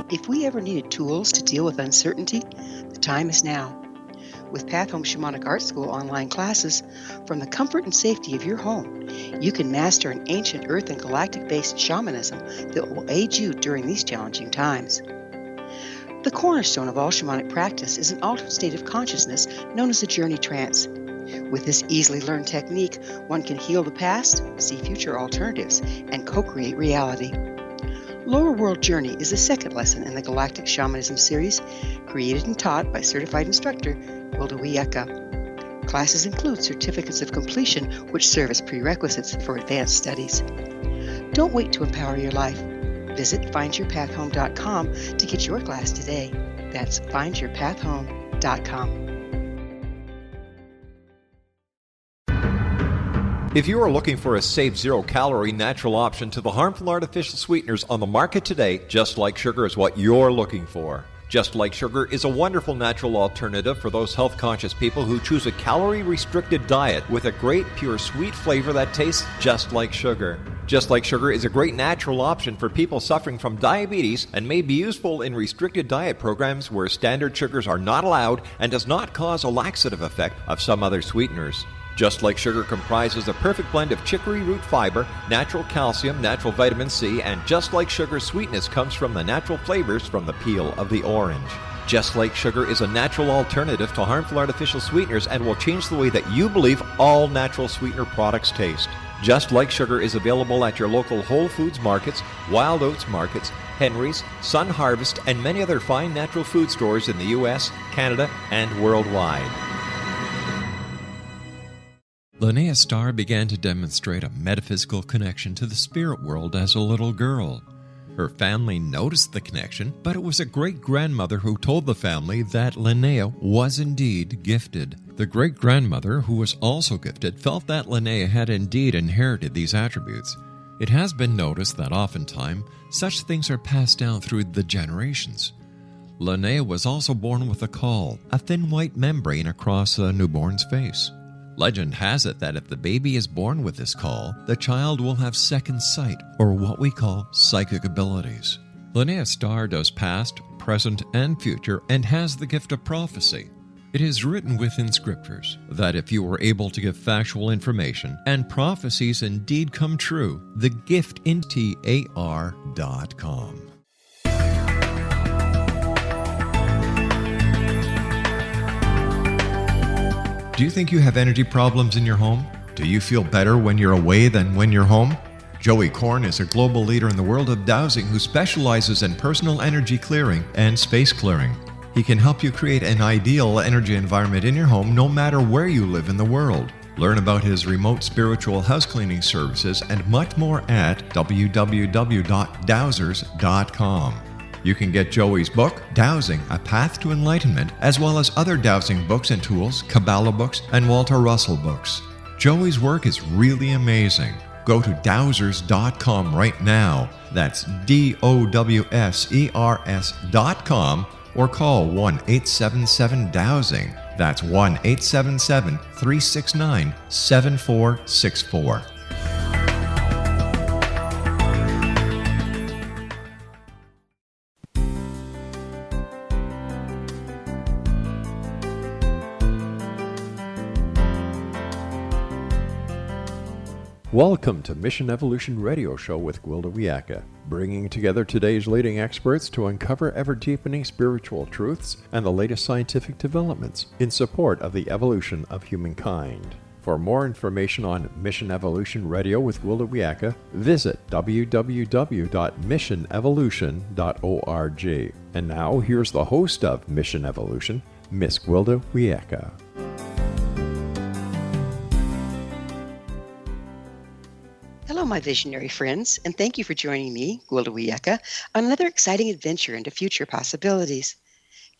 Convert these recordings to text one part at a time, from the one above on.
If we ever needed tools to deal with uncertainty, the time is now. With Path Home Shamanic Art School online classes, from the comfort and safety of your home, you can master an ancient earth and galactic-based shamanism that will aid you during these challenging times. The cornerstone of all shamanic practice is an altered state of consciousness known as a journey trance. With this easily learned technique, one can heal the past, see future alternatives, and co-create reality. Lower World Journey is the second lesson in the Galactic Shamanism series, created and taught by certified instructor Wilda Wieka. Classes include certificates of completion, which serve as prerequisites for advanced studies. Don't wait to empower your life. Visit findyourpathhome.com to get your class today. That's findyourpathhome.com. If you are looking for a safe, zero-calorie natural option to the harmful artificial sweeteners on the market today, Just Like Sugar is what you're looking for. Just Like Sugar is a wonderful natural alternative for those health-conscious people who choose a calorie-restricted diet with a great, pure, sweet flavor that tastes just like sugar. Just Like Sugar is a great natural option for people suffering from diabetes and may be useful in restricted diet programs where standard sugars are not allowed and does not cause a laxative effect of some other sweeteners. Just Like Sugar comprises a perfect blend of chicory root fiber, natural calcium, natural vitamin C, and Just Like Sugar's sweetness comes from the natural flavors from the peel of the orange. Just Like Sugar is a natural alternative to harmful artificial sweeteners and will change the way that you believe all natural sweetener products taste. Just Like Sugar is available at your local Whole Foods markets, Wild Oats markets, Henry's, Sun Harvest, and many other fine natural food stores in the U.S., Canada, and worldwide. Linnea Starr began to demonstrate a metaphysical connection to the spirit world as a little girl. Her family noticed the connection, but it was a great-grandmother who told the family that Linnea was indeed gifted. The great-grandmother, who was also gifted, felt that Linnea had indeed inherited these attributes. It has been noticed that oftentimes such things are passed down through the generations. Linnea was also born with a caul, a thin white membrane across a newborn's face. Legend has it that if the baby is born with this caul, the child will have second sight, or what we call psychic abilities. Linnea Starr does past, present, and future, and has the gift of prophecy. It is written within scriptures that if you are able to give factual information and prophecies indeed come true, the gift in TAR.com. Do you think you have energy problems in your home? Do you feel better when you're away than when you're home? Joey Korn is a global leader in the world of dowsing who specializes in personal energy clearing and space clearing. He can help you create an ideal energy environment in your home no matter where you live in the world. Learn about his remote spiritual house cleaning services and much more at www.dowsers.com. You can get Joey's book, Dowsing, A Path to Enlightenment, as well as other dowsing books and tools, Kabbalah books, and Walter Russell books. Joey's work is really amazing. Go to dowsers.com right now. That's DOWSERS.com or call 1-877-DOWSING. That's 1-877-369-7464. Welcome to Mission Evolution Radio Show with Wilda Wieka, bringing together today's leading experts to uncover ever-deepening spiritual truths and the latest scientific developments in support of the evolution of humankind. For more information on Mission Evolution Radio with Wilda Wieka, visit www.missionevolution.org. And now, here's the host of Mission Evolution, Miss Wilda Wieka. Hello, my visionary friends, and thank you for joining me, Wilda Wieka, on another exciting adventure into future possibilities.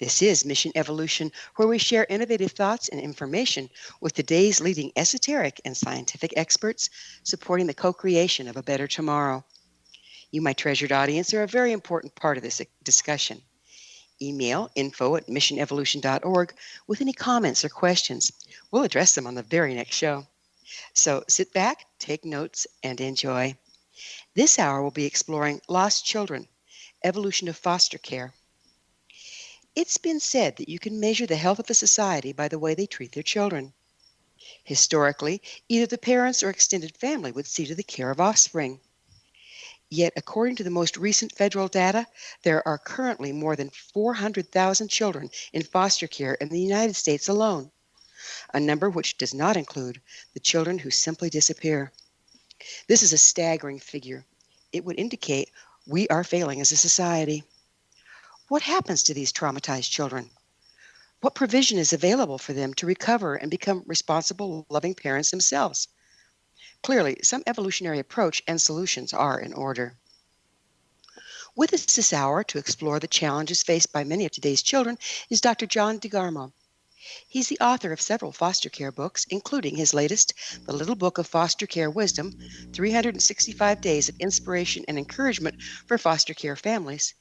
This is Mission Evolution, where we share innovative thoughts and information with today's leading esoteric and scientific experts supporting the co-creation of a better tomorrow. You, my treasured audience, are a very important part of this discussion. Email info@missionevolution.org with any comments or questions. We'll address them on the very next show. So sit back, take notes, and enjoy. This hour we'll be exploring lost children, Evolution of Foster Care. It's been said that you can measure the health of a society by the way they treat their children. Historically, either the parents or extended family would see to the care of offspring. Yet, according to the most recent federal data, there are currently more than 400,000 children in foster care in the United States alone, a number which does not include the children who simply disappear. This is a staggering figure. It would indicate we are failing as a society. What happens to these traumatized children? What provision is available for them to recover and become responsible, loving parents themselves? Clearly, some evolutionary approach and solutions are in order. With us this hour to explore the challenges faced by many of today's children is Dr. John DeGarmo. He's the author of several foster care books, including his latest, The Little Book of Foster Care Wisdom, 365 Days of Inspiration and Encouragement for Foster Care Families,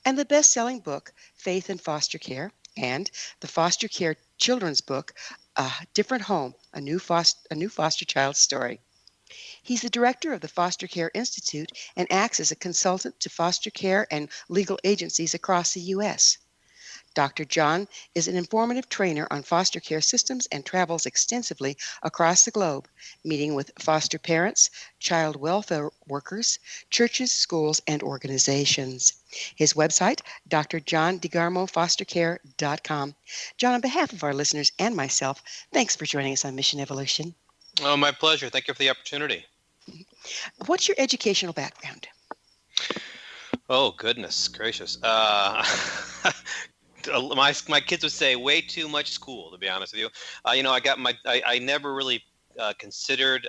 and the best-selling book, Faith in Foster Care, and the Foster Care Children's book, A Different Home, a new foster child's story. He's the director of the Foster Care Institute and acts as a consultant to foster care and legal agencies across the U.S. Dr. John is an informative trainer on foster care systems and travels extensively across the globe, meeting with foster parents, child welfare workers, churches, schools, and organizations. His website, drjohndegarmofostercare.com. John, on behalf of our listeners and myself, thanks for joining us on Mission Evolution. Oh, my pleasure. Thank you for the opportunity. What's your educational background? Oh, goodness gracious. My kids would say way too much school, to be honest with you. I never really considered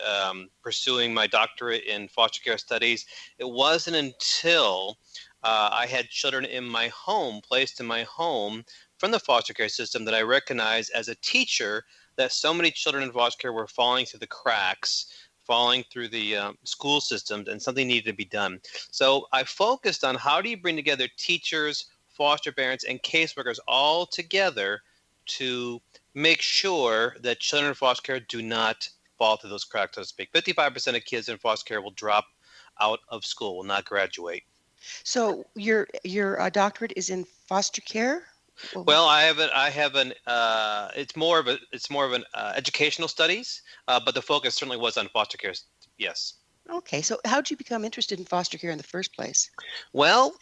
pursuing my doctorate in foster care studies. It wasn't until I had children in my home, placed in my home from the foster care system, that I recognized as a teacher that so many children in foster care were falling through the cracks, falling through the school systems, and something needed to be done. So I focused on how do you bring together teachers, foster parents, and caseworkers all together to make sure that children in foster care do not fall through those cracks, so to speak. 55% of kids in foster care will drop out of school, will not graduate. So your doctorate is in foster care? Well, I have an it's more of an educational studies, but the focus certainly was on foster care. Yes. Okay, so how did you become interested in foster care in the first place? Well,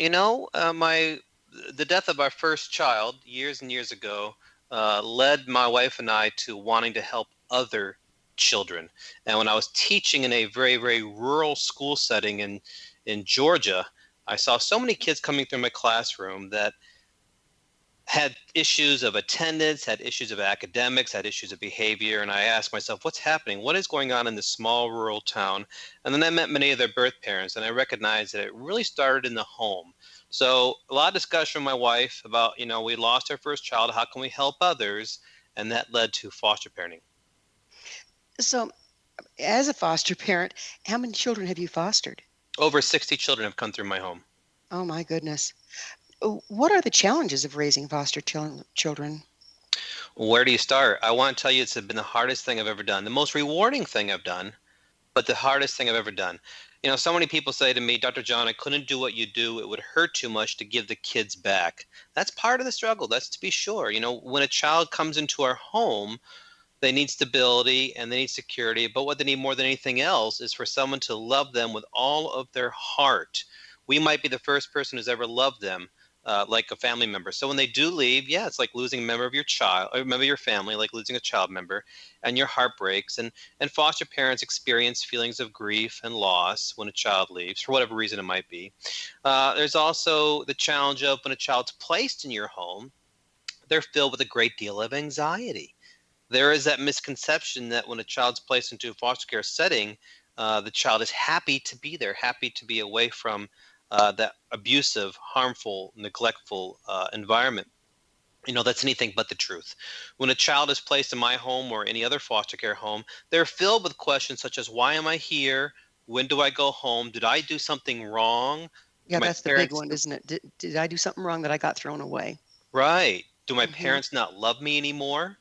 the death of our first child years and years ago led my wife and I to wanting to help other children. And when I was teaching in a very, very rural school setting in Georgia, I saw so many kids coming through my classroom that had issues of attendance, had issues of academics, had issues of behavior. And I asked myself, what's happening? What is going on in this small rural town? And then I met many of their birth parents, and I recognized that it really started in the home. So a lot of discussion with my wife about, we lost our first child. How can we help others? And that led to foster parenting. So, as a foster parent, how many children have you fostered? Over 60 children have come through my home. Oh, my goodness. What are the challenges of raising foster children? Where do you start? I want to tell you it's been the hardest thing I've ever done. The most rewarding thing I've done, but the hardest thing I've ever done. So many people say to me, Dr. John, I couldn't do what you do. It would hurt too much to give the kids back. That's part of the struggle. That's to be sure. When a child comes into our home, they need stability and they need security. But what they need more than anything else is for someone to love them with all of their heart. We might be the first person who's ever loved them. Like a family member. So when they do leave, yeah, it's like losing a member of your child, or a member of your family, like losing a child member, and your heart breaks. And foster parents experience feelings of grief and loss when a child leaves, for whatever reason it might be. There's also the challenge of when a child's placed in your home, they're filled with a great deal of anxiety. There is that misconception that when a child's placed into a foster care setting, the child is happy to be there, happy to be away from that abusive, harmful, neglectful environment. That's anything but the truth. When a child is placed in my home or any other foster care home, they're filled with questions such as, why am I here? When do I go home? Did I do something wrong? Yeah, that's the big one, isn't it? Did I do something wrong that I got thrown away? Right. Do my parents not love me anymore?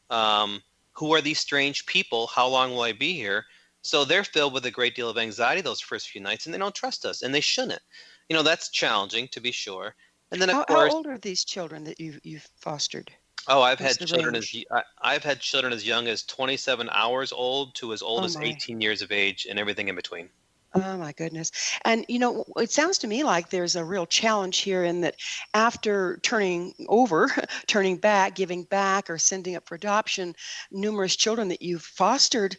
Who are these strange people? How long will I be here? So they're filled with a great deal of anxiety those first few nights, and they don't trust us, and they shouldn't. That's challenging to be sure. And then, of How course, old are these children that you've fostered? oh, I've What's had the children range? I've had children as young as 27 hours old to as old Oh as my. 18 years of age and everything in between. Oh my goodness. And it sounds to me like there's a real challenge here in that after turning over, turning back, giving back, or sending up for adoption, numerous children that you've fostered,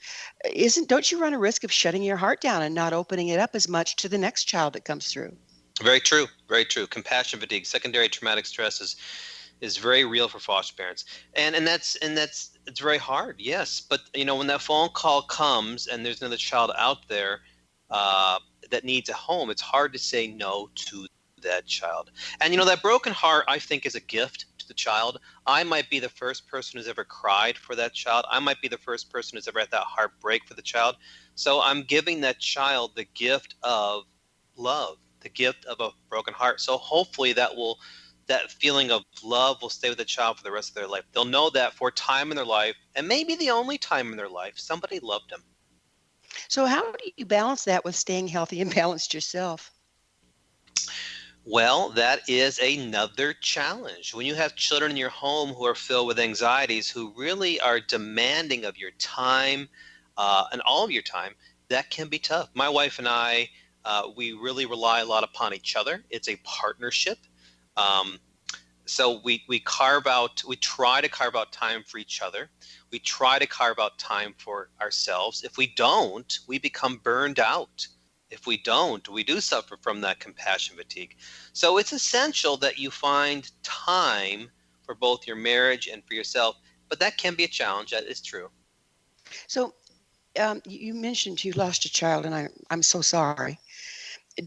isn't don't you run a risk of shutting your heart down and not opening it up as much to the next child that comes through? Very true. Very true. Compassion fatigue, secondary traumatic stress is very real for foster parents, and that's it's very hard. Yes, but when that phone call comes and there's another child out there uh, that needs a home, it's hard to say no to that child. And that broken heart, I think, is a gift to the child. I might be the first person who's ever cried for that child. I might be the first person who's ever had that heartbreak for the child. So I'm giving that child the gift of love, the gift of a broken heart. So hopefully that feeling of love will stay with the child for the rest of their life. They'll know that for a time in their life, and maybe the only time in their life, somebody loved them. So how do you balance that with staying healthy and balanced yourself? Well, that is another challenge. When you have children in your home who are filled with anxieties, who really are demanding of your time and all of your time, that can be tough. My wife and I, we really rely a lot upon each other. It's a partnership. Um, so we try to carve out time for each other. We try to carve out time for ourselves. If we don't, we become burned out. If we don't, we do suffer from that compassion fatigue. So it's essential that you find time for both your marriage and for yourself, but that can be a challenge. That is true. So you mentioned you lost a child, and I'm so sorry.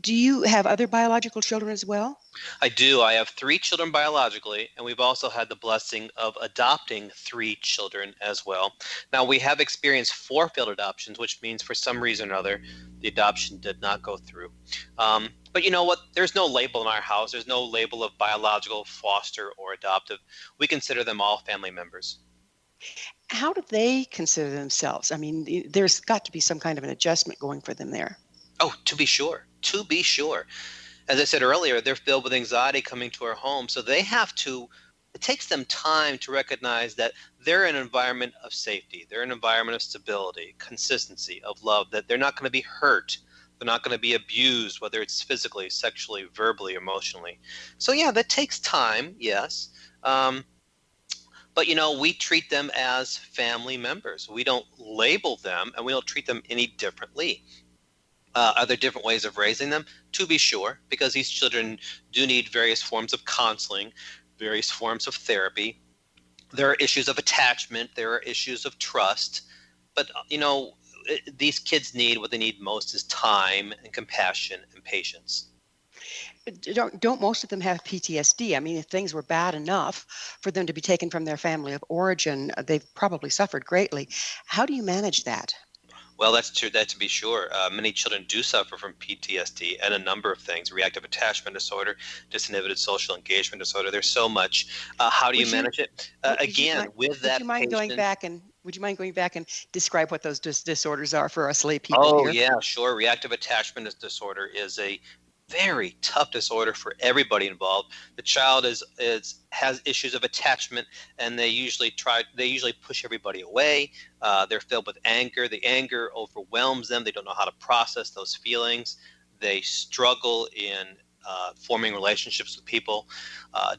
Do you have other biological children as well? I do. I have three children biologically, and we've also had the blessing of adopting three children as well. Now, we have experienced four failed adoptions, which means for some reason or other, the adoption did not go through. But you know what? There's no label in our house. There's no label of biological, foster, or adoptive. We consider them all family members. How do they consider themselves? I mean, there's got to be some kind of an adjustment going for them there. Oh, to be sure. To be sure. As I said earlier, they're filled with anxiety coming to our home. So it takes them time to recognize that they're in an environment of safety. They're in an environment of stability, consistency, of love, that they're not going to be hurt. They're not going to be abused, whether it's physically, sexually, verbally, emotionally. So, yeah, that takes time, yes. Um, but, we treat them as family members. We don't label them and we don't treat them any differently. Are there different ways of raising them? To be sure, because these children do need various forms of counseling, various forms of therapy. There are issues of attachment, there are issues of trust. But, these kids need what they need most is time and compassion and patience. Don't most of them have PTSD? I mean, if things were bad enough for them to be taken from their family of origin, they've probably suffered greatly. How do you manage that? Well, that's true. That to be sure. Many children do suffer from PTSD and a number of things: reactive attachment disorder, disinhibited social engagement disorder. There's so much. How do you Would you manage it? would you Again, mind with would you that mind going patient. back and would you mind going back and describe what those disorders are for us lay people Oh, here? yeah, sure. Reactive attachment disorder is a very tough disorder for everybody involved. The child is has issues of attachment, and they usually push everybody away. They're filled with anger. The anger overwhelms them. They don't know how to process those feelings. They struggle in forming relationships with people.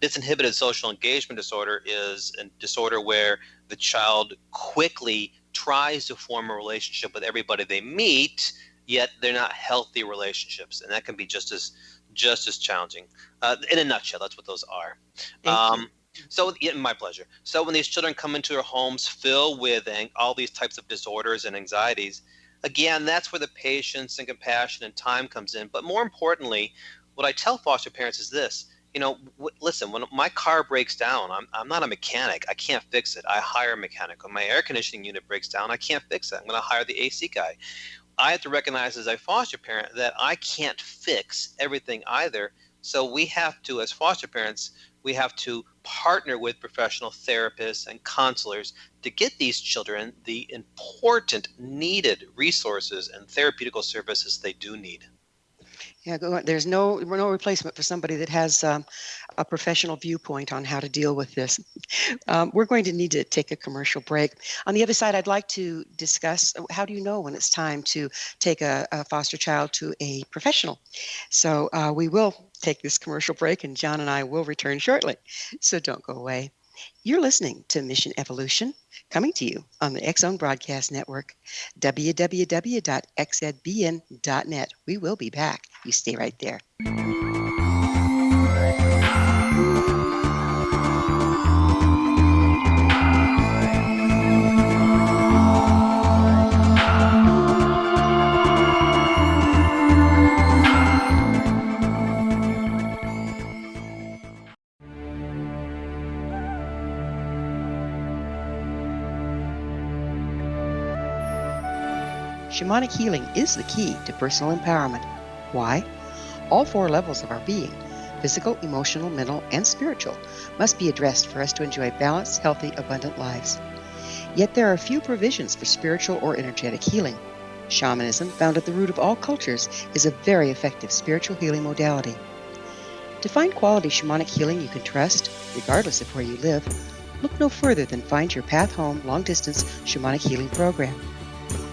Disinhibited social engagement disorder is a disorder where the child quickly tries to form a relationship with everybody they meet, yet they're not healthy relationships, and that can be just as challenging. In a nutshell, that's what those are. Thank you. So, yeah, my pleasure. So, when these children come into our homes filled with all these types of disorders and anxieties, again, that's where the patience and compassion and time comes in. But more importantly, what I tell foster parents is this. Listen, when my car breaks down, I'm not a mechanic. I can't fix it. I hire a mechanic. When my air conditioning unit breaks down, I can't fix it. I'm going to hire the AC guy. I have to recognize as a foster parent that I can't fix everything either. So we have to, as foster parents, we have to partner with professional therapists and counselors to get these children the important, needed resources and therapeutical services they do need. Yeah, there's no replacement for somebody that has a professional viewpoint on how to deal with this. We're going to need to take a commercial break. On the other side, I'd like to discuss how do you know when it's time to take a foster child to a professional. So we will take this commercial break, and John and I will return shortly. So don't go away. You're listening to Mission Evolution, coming to you on the X Zone Broadcast Network, www.xzbn.net. We will be back. You stay right there. Shamanic healing is the key to personal empowerment. Why? All four levels of our being, physical, emotional, mental, and spiritual, must be addressed for us to enjoy balanced, healthy, abundant lives. Yet there are few provisions for spiritual or energetic healing. Shamanism, found at the root of all cultures, is a very effective spiritual healing modality. To find quality shamanic healing you can trust, regardless of where you live, look no further than Find Your Path Home long-distance shamanic healing program.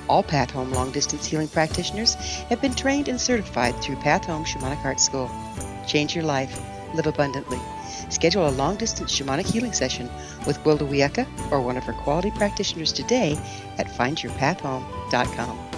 All Path Home long-distance healing practitioners have been trained and certified through Path Home Shamanic Art School. Change your life. Live abundantly. Schedule a long-distance shamanic healing session with Wilda Wieka or one of her quality practitioners today at findyourpathhome.com.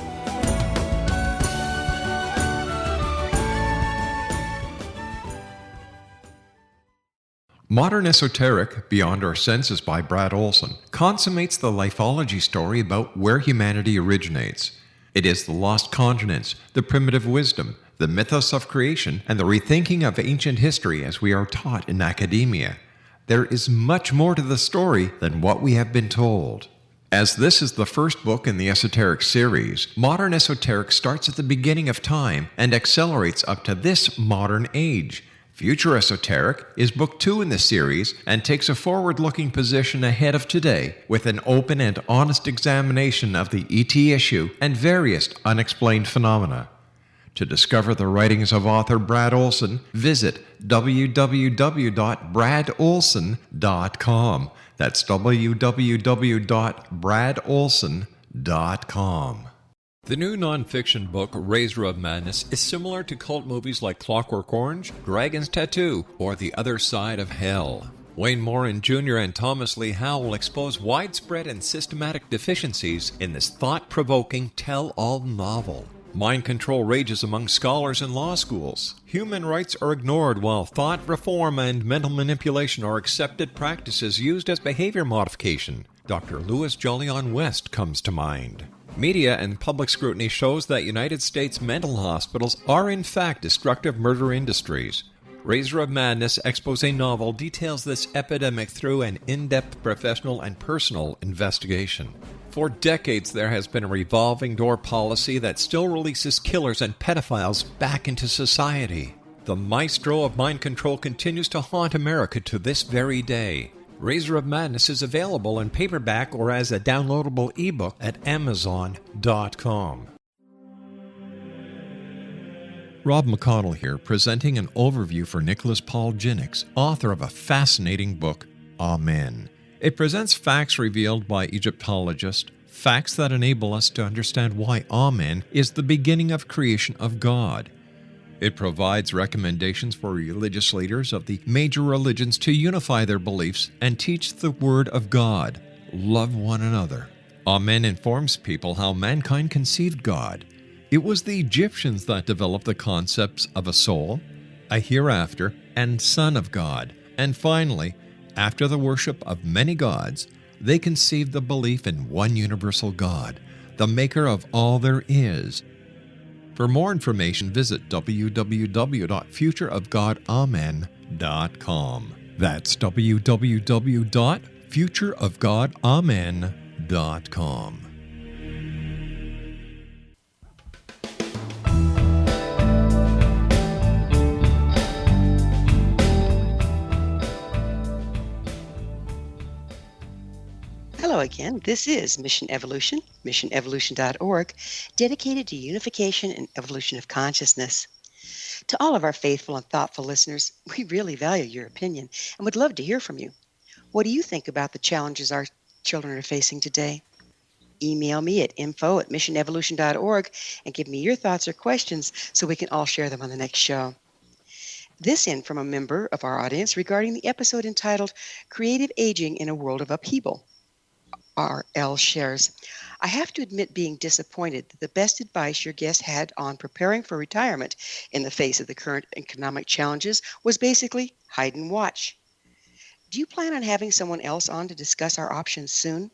Modern Esoteric, Beyond Our Senses by Brad Olson, consummates the lifeology story about where humanity originates. It is the lost continents, the primitive wisdom, the mythos of creation, and the rethinking of ancient history as we are taught in academia. There is much more to the story than what we have been told. As this is the first book in the Esoteric series, Modern Esoteric starts at the beginning of time and accelerates up to this modern age. Future Esoteric is book 2 in the series and takes a forward-looking position ahead of today with an open and honest examination of the ET issue and various unexplained phenomena. To discover the writings of author Brad Olson, visit www.bradolson.com. That's www.bradolson.com. The new nonfiction book, Razor of Madness, is similar to cult movies like Clockwork Orange, Dragon's Tattoo, or The Other Side of Hell. Wayne Morin Jr. and Thomas Lee Howe will expose widespread and systematic deficiencies in this thought-provoking tell-all novel. Mind control rages among scholars in law schools. Human rights are ignored while thought reform and mental manipulation are accepted practices used as behavior modification. Dr. Louis Jolyon West comes to mind. Media and public scrutiny shows that United States mental hospitals are in fact destructive murder industries. Razor of Madness expose novel details this epidemic through an in-depth professional and personal investigation. For decades there has been a revolving door policy that still releases killers and pedophiles back into society. The maestro of mind control continues to haunt America to this very day. Razor of Madness is available in paperback or as a downloadable ebook at Amazon.com. Rob McConnell here, presenting an overview for Nicholas Paul Jennings, author of a fascinating book, Amen. It presents facts revealed by Egyptologists, facts that enable us to understand why Amen is the beginning of creation of God. It provides recommendations for religious leaders of the major religions to unify their beliefs and teach the Word of God. Love one another. Amen informs people how mankind conceived God. It was the Egyptians that developed the concepts of a soul, a hereafter, and Son of God. And finally, after the worship of many gods, they conceived the belief in one universal God, the maker of all there is. For more information, visit www.futureofgodamen.com. That's www.futureofgodamen.com. Hello again. This is Mission Evolution, missionevolution.org, dedicated to unification and evolution of consciousness. To all of our faithful and thoughtful listeners, we really value your opinion and would love to hear from you. What do you think about the challenges our children are facing today? Email me at info@missionevolution.org and give me your thoughts or questions so we can all share them on the next show. This in from a member of our audience regarding the episode entitled Creative Aging in a World of Upheaval. RL shares, I have to admit being disappointed that the best advice your guest had on preparing for retirement in the face of the current economic challenges was basically hide and watch. Do you plan on having someone else on to discuss our options soon?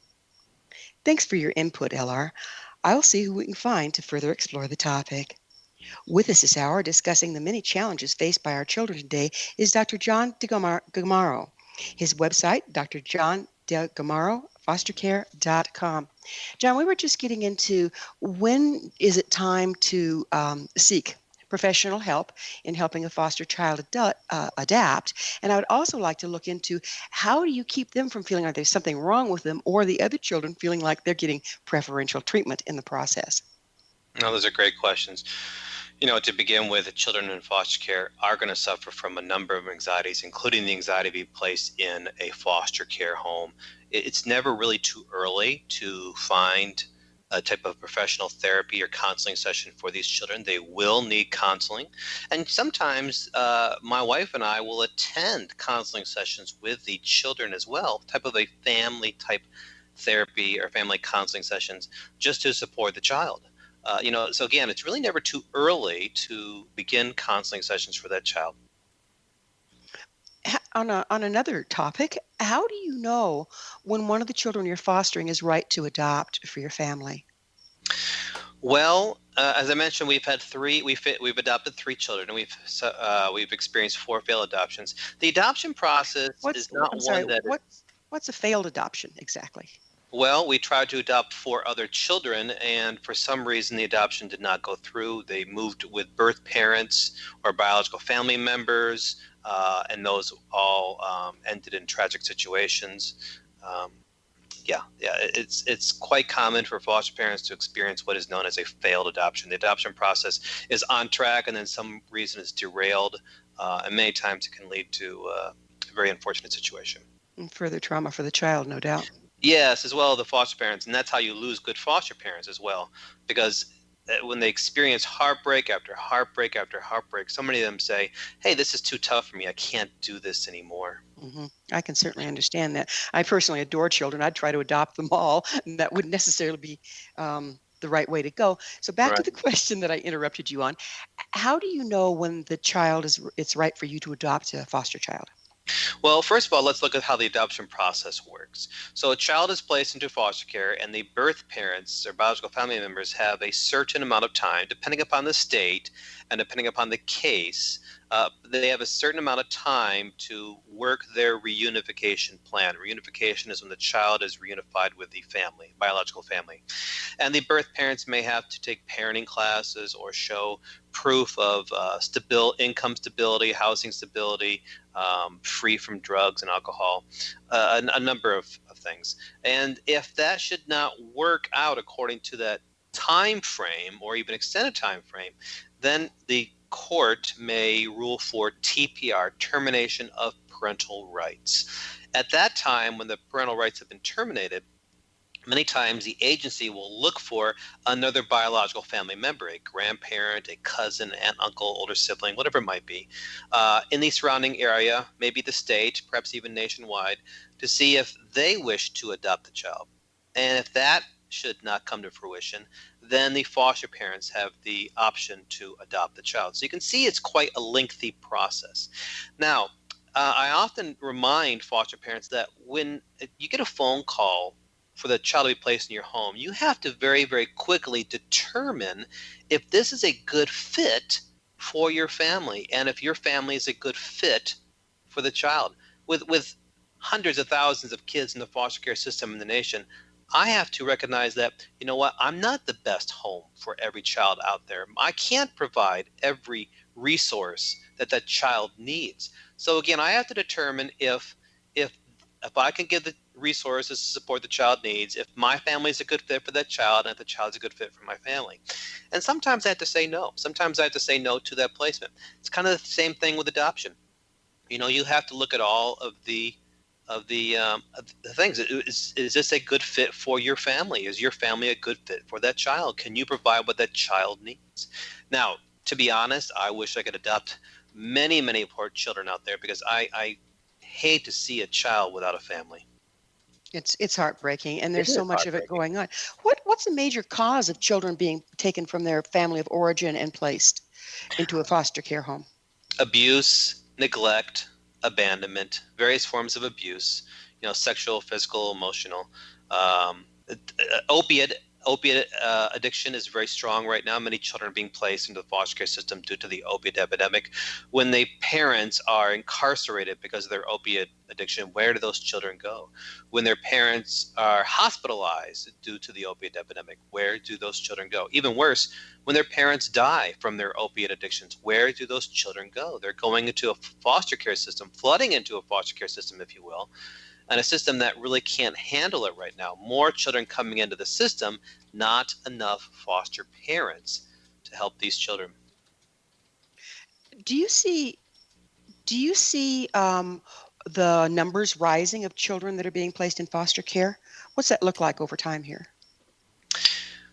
Thanks for your input, LR. I'll see who we can find to further explore the topic. With us this hour discussing the many challenges faced by our children today is Dr. John DeGarmo. His website, drjohndegamaro.fostercare.com. John, we were just getting into when is it time to seek professional help in helping a foster child adapt. And I would also like to look into how do you keep them from feeling like there's something wrong with them or the other children feeling like they're getting preferential treatment in the process. No, those are great questions. To begin with, children in foster care are going to suffer from a number of anxieties, including the anxiety to be placed in a foster care home. It's never really too early to find a type of professional therapy or counseling session for these children. They will need counseling. And sometimes my wife and I will attend counseling sessions with the children as well, type of a family type therapy or family counseling sessions just to support the child. So again, it's really never too early to begin counseling sessions for that child. On another topic, how do you know when one of the children you're fostering is right to adopt for your family? Well, as I mentioned, we've had we've adopted 3 children, and we've experienced 4 failed adoptions. The adoption process is not one that. What's a failed adoption exactly? Well, we tried to adopt 4 other children, and for some reason the adoption did not go through. They moved with birth parents or biological family members, and those all ended in tragic situations. It's quite common for foster parents to experience what is known as a failed adoption. The adoption process is on track, and then some reason is derailed, and many times it can lead to a very unfortunate situation. And further trauma for the child, no doubt. Yes, as well as the foster parents, and that's how you lose good foster parents as well, because when they experience heartbreak after heartbreak after heartbreak, so many of them say, hey, this is too tough for me. I can't do this anymore. Mm-hmm. I can certainly understand that. I personally adore children. I'd try to adopt them all, and that wouldn't necessarily be the right way to go. So back to the question that I interrupted you on. How do you know when the child it's right for you to adopt a foster child? Well, first of all, let's look at how the adoption process works. So a child is placed into foster care, and the birth parents or biological family members have a certain amount of time, depending upon the state and depending upon the case. They have a certain amount of time to work their reunification plan. Reunification is when the child is reunified with the family, biological family. And the birth parents may have to take parenting classes or show proof of income stability, housing stability, free from drugs and alcohol, a number of things. And if that should not work out according to that time frame or even extended time frame, then the court may rule for TPR, termination of parental rights. At that time, when the parental rights have been terminated, many times the agency will look for another biological family member, a grandparent, a cousin, aunt, uncle, older sibling, whatever it might be, in the surrounding area, maybe the state, perhaps even nationwide, to see if they wish to adopt the child. And if that should not come to fruition, then the foster parents have the option to adopt the child. So you can see it's quite a lengthy process. Now, I often remind foster parents that when you get a phone call for the child to be placed in your home, you have to very, very quickly determine if this is a good fit for your family and if your family is a good fit for the child. With hundreds of thousands of kids in the foster care system in the nation, I have to recognize that, you know what, I'm not the best home for every child out there. I can't provide every resource that that child needs. So again, I have to determine if I can give resources to support the child needs, if my family is a good fit for that child, and if the child is a good fit for my family. And sometimes I have to say no. Sometimes I have to say no to that placement. It's kind of the same thing with adoption. You have to look at all of the things. Is this a good fit for your family? Is your family a good fit for that child? Can you provide what that child needs? Now, to be honest, I wish I could adopt many, many poor children out there, because I hate to see a child without a family. It's heartbreaking, and It there's so is much of it heartbreaking. going on. What's the major cause of children being taken from their family of origin and placed into a foster care home? Abuse, neglect, abandonment, various forms of abuse, sexual, physical, emotional. Opiate addiction is very strong right now. Many children are being placed into the foster care system due to the opiate epidemic. When the parents are incarcerated because of their opiate addiction, where do those children go? When their parents are hospitalized due to the opiate epidemic, where do those children go? Even worse, when their parents die from their opiate addictions, where do those children go? They're going into a foster care system, flooding into a foster care system, if you will, and a system that really can't handle it right now. More children coming into the system, not enough foster parents to help these children. Do you see the numbers rising of children that are being placed in foster care? What's that look like over time here?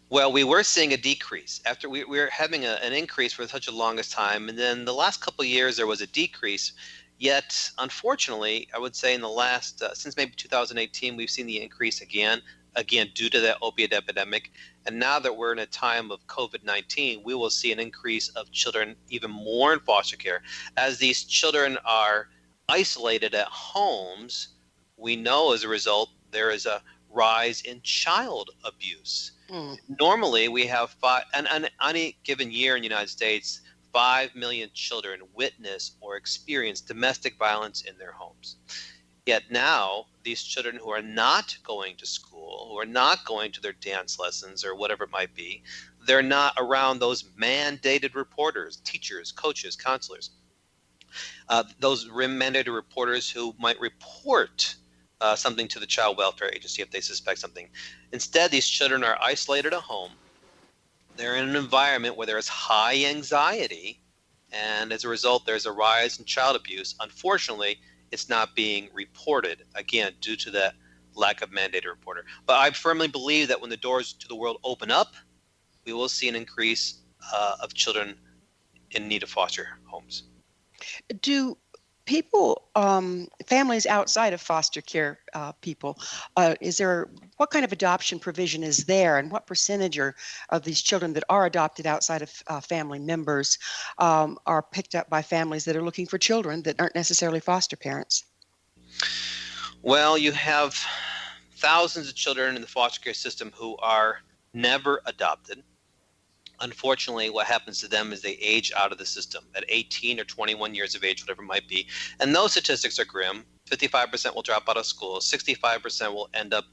Well, we were seeing a decrease after we were having an increase for such a longest time, and then the last couple of years there was a decrease. Yet, unfortunately, I would say in the last since maybe 2018, we've seen the increase again due to that opiate epidemic. And now that we're in a time of COVID-19, we will see an increase of children even more in foster care. As these children are isolated at homes, we know as a result there is a rise in child abuse. Mm. Normally, we have and on any given year in the United States, 5 million children witness or experience domestic violence in their homes. Yet now, these children who are not going to school, who are not going to their dance lessons or whatever it might be, they're not around those mandated reporters, teachers, coaches, counselors, those mandated reporters who might report something to the child welfare agency if they suspect something. Instead, these children are isolated at home. They're in an environment where there is high anxiety, and as a result, there's a rise in child abuse. Unfortunately, it's not being reported, again, due to that lack of mandated reporter. But I firmly believe that when the doors to the world open up, we will see an increase of children in need of foster homes. Do people, families outside of foster care people, what kind of adoption provision is there, and what percentage of these children that are adopted outside of family members are picked up by families that are looking for children that aren't necessarily foster parents? Well, you have thousands of children in the foster care system who are never adopted. Unfortunately, what happens to them is they age out of the system at 18 or 21 years of age, whatever it might be. And those statistics are grim. 55% will drop out of school. 65% will end up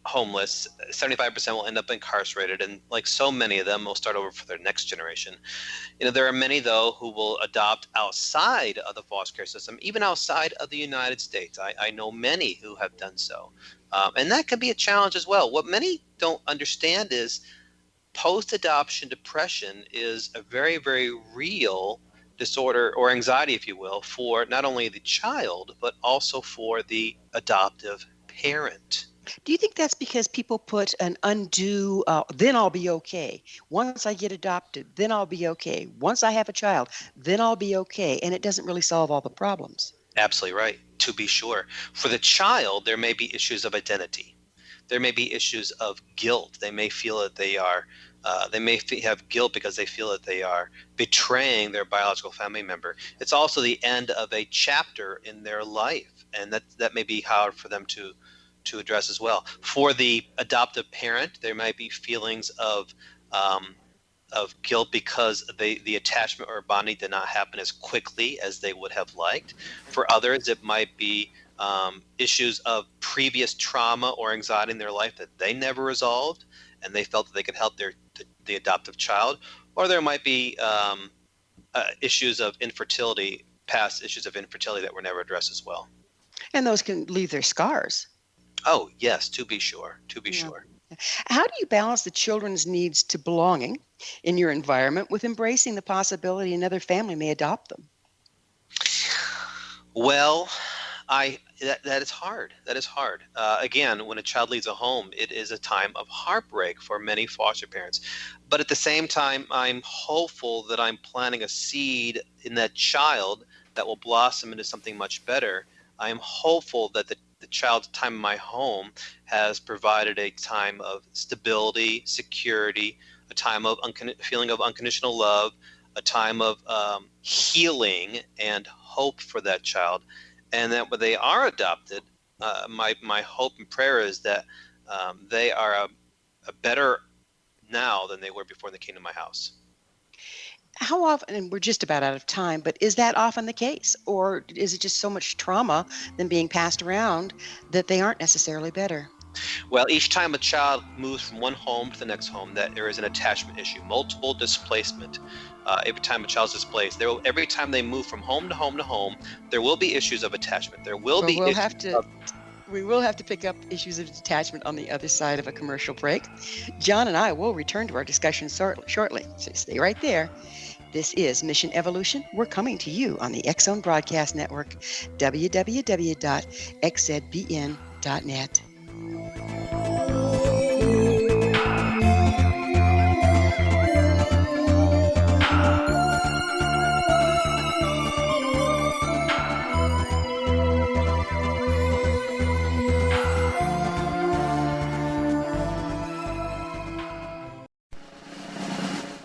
homeless. 75% will end up incarcerated. And like so many of them, will start over for their next generation. There are many, though, who will adopt outside of the foster care system, even outside of the United States. I know many who have done so. And that can be a challenge as well. What many don't understand is post-adoption depression is a very, very real disorder or anxiety, if you will, for not only the child, but also for the adoptive parent. Do you think that's because people put an undue, then I'll be okay. Once I get adopted, then I'll be okay. Once I have a child, then I'll be okay. And it doesn't really solve all the problems. Absolutely right, to be sure. For the child, there may be issues of identity. There may be issues of guilt. They may feel that have guilt because they feel that they are betraying their biological family member. It's also the end of a chapter in their life, and that may be hard for them to address as well. For the adoptive parent, there might be feelings of guilt because the attachment or bonding did not happen as quickly as they would have liked. For others, it might be issues of previous trauma or anxiety in their life that they never resolved, and they felt that they could help the adoptive child. Or there might be issues of infertility, past issues of infertility that were never addressed as well. And those can leave their scars. Oh, yes, to be sure, to be Yeah. sure. How do you balance the children's needs to belonging in your environment with embracing the possibility another family may adopt them? Well, that is hard. That is hard. Again, when a child leaves a home, it is a time of heartbreak for many foster parents. But at the same time, I'm hopeful that I'm planting a seed in that child that will blossom into something much better. I'm hopeful that the child's time in my home has provided a time of stability, security, a time of feeling of unconditional love, a time of healing and hope for that child, and that when they are adopted, my hope and prayer is that they are a better now than they were before they came to my house. How often, and we're just about out of time, but is that often the case? Or is it just so much trauma than being passed around that they aren't necessarily better? Well, each time a child moves from one home to the next home, that there is an attachment issue, multiple displacement. Every time a child's displaced, every time they move from home to home to home, there will be issues of attachment. There will Well, be we'll issues have to of we will have to pick up issues of detachment on the other side of a commercial break. John and I will return to our discussion shortly, so stay right there. This is Mission Evolution. We're coming to you on the X Zone Broadcast Network, www.xzbn.net.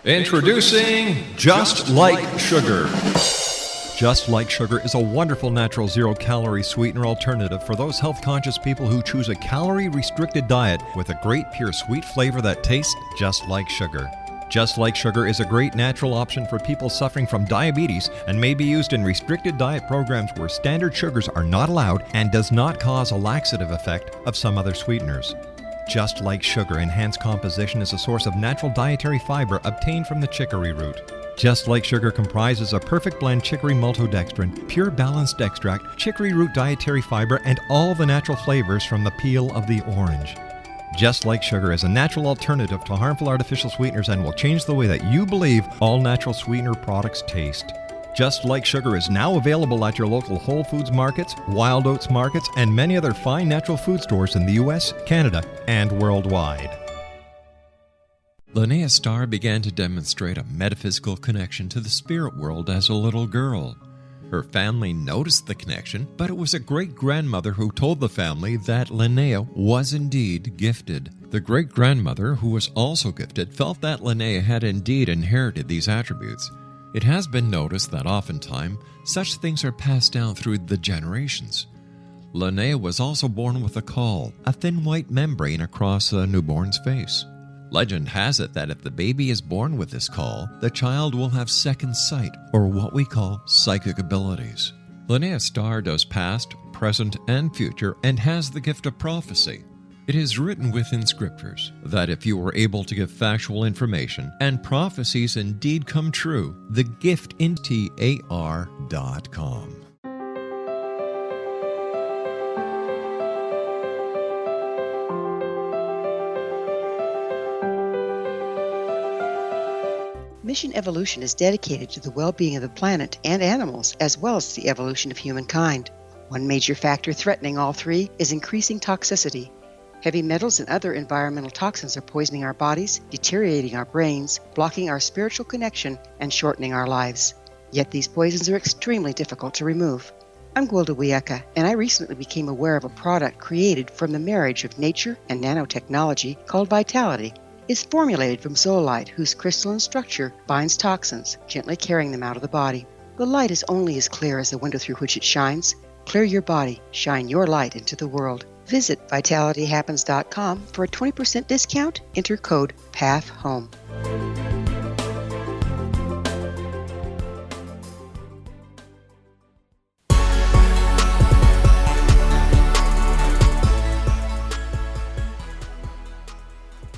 Introducing Just Like Sugar. Just Like Sugar is a wonderful natural zero-calorie sweetener alternative for those health-conscious people who choose a calorie-restricted diet with a great pure sweet flavor that tastes just like sugar. Just Like Sugar is a great natural option for people suffering from diabetes and may be used in restricted diet programs where standard sugars are not allowed and does not cause a laxative effect of some other sweeteners. Just Like Sugar enhanced composition is a source of natural dietary fiber obtained from the chicory root. Just Like Sugar comprises a perfect blend chicory maltodextrin, pure balanced extract, chicory root dietary fiber, and all the natural flavors from the peel of the orange. Just Like Sugar is a natural alternative to harmful artificial sweeteners and will change the way that you believe all natural sweetener products taste. Just Like Sugar is now available at your local Whole Foods markets, Wild Oats markets, and many other fine natural food stores in the U.S., Canada, and worldwide. Linnea Starr began to demonstrate a metaphysical connection to the spirit world as a little girl. Her family noticed the connection, but it was a great-grandmother who told the family that Linnea was indeed gifted. The great-grandmother, who was also gifted, felt that Linnea had indeed inherited these attributes. It has been noticed that oftentimes such things are passed down through the generations. Linnea was also born with a caul, a thin white membrane across the newborn's face. Legend has it that if the baby is born with this caul, the child will have second sight, or what we call psychic abilities. Linnea Starr does past, present, and future, and has the gift of prophecy. It is written within scriptures that if you were able to give factual information and prophecies indeed come true, the gift in TAR.com. Mission Evolution is dedicated to the well-being of the planet and animals, as well as the evolution of humankind. One major factor threatening all three is increasing toxicity. Heavy metals and other environmental toxins are poisoning our bodies, deteriorating our brains, blocking our spiritual connection, and shortening our lives. Yet these poisons are extremely difficult to remove. I'm Gwilda Wiyaka, and I recently became aware of a product created from the marriage of nature and nanotechnology called Vitality. It's formulated from zoolite, whose crystalline structure binds toxins, gently carrying them out of the body. The light is only as clear as the window through which it shines. Clear your body, shine your light into the world. Visit vitalityhappens.com for a 20% discount. Enter code PATHHOME.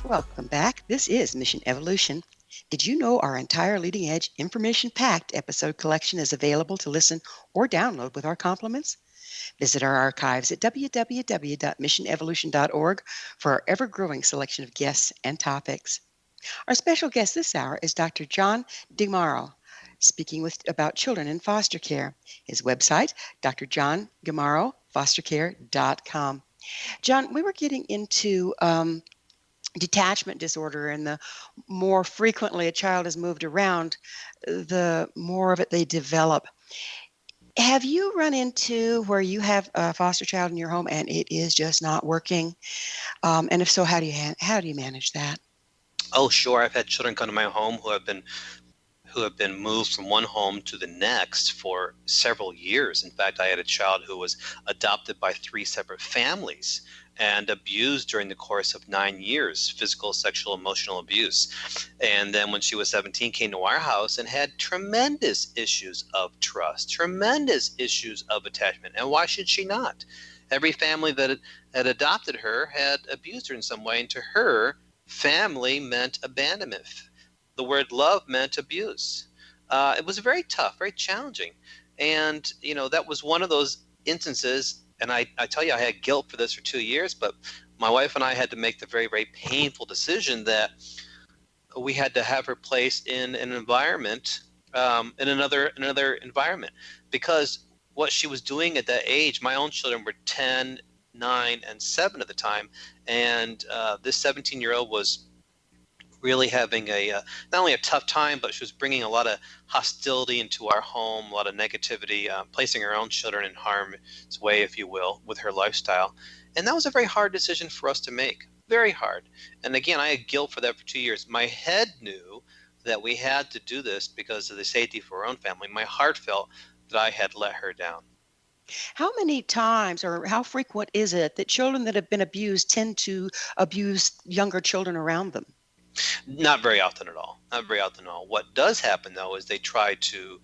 Welcome back. This is Mission Evolution. Did you know our entire leading edge, information packed episode collection is available to listen or download with our compliments? Visit our archives at www.missionevolution.org for our ever-growing selection of guests and topics. Our special guest this hour is Dr. John DeGarmo, speaking about children in foster care. His website, drjohndegarmofostercare.com. John, we were getting into detachment disorder, and the more frequently a child is moved around, the more of it they develop. Have you run into where you have a foster child in your home and it is just not working? And if so, how do you manage that? Oh, sure. I've had children come to my home who have been moved from one home to the next for several years. In fact, I had a child who was adopted by 3 separate families and abused during the course of 9 years, physical, sexual, emotional abuse. And then when she was 17, came to our house and had tremendous issues of trust, tremendous issues of attachment. And why should she not? Every family that had adopted her had abused her in some way, and to her, family meant abandonment. The word love meant abuse. It was very tough, very challenging. And, that was one of those instances. And I tell you, I had guilt for this for 2 years, but my wife and I had to make the very, very painful decision that we had to have her placed in an environment, in another environment, because what she was doing at that age, my own children were 10, 9, and 7 at the time. And this 17-year-old was really having not only a tough time, but she was bringing a lot of hostility into our home, a lot of negativity, placing her own children in harm's way, if you will, with her lifestyle. And that was a very hard decision for us to make, very hard. And again, I had guilt for that for 2 years. My head knew that we had to do this because of the safety for our own family. My heart felt that I had let her down. How many times or how frequent is it that children that have been abused tend to abuse younger children around them? Not very often at all. Not very often at all. What does happen though is they try to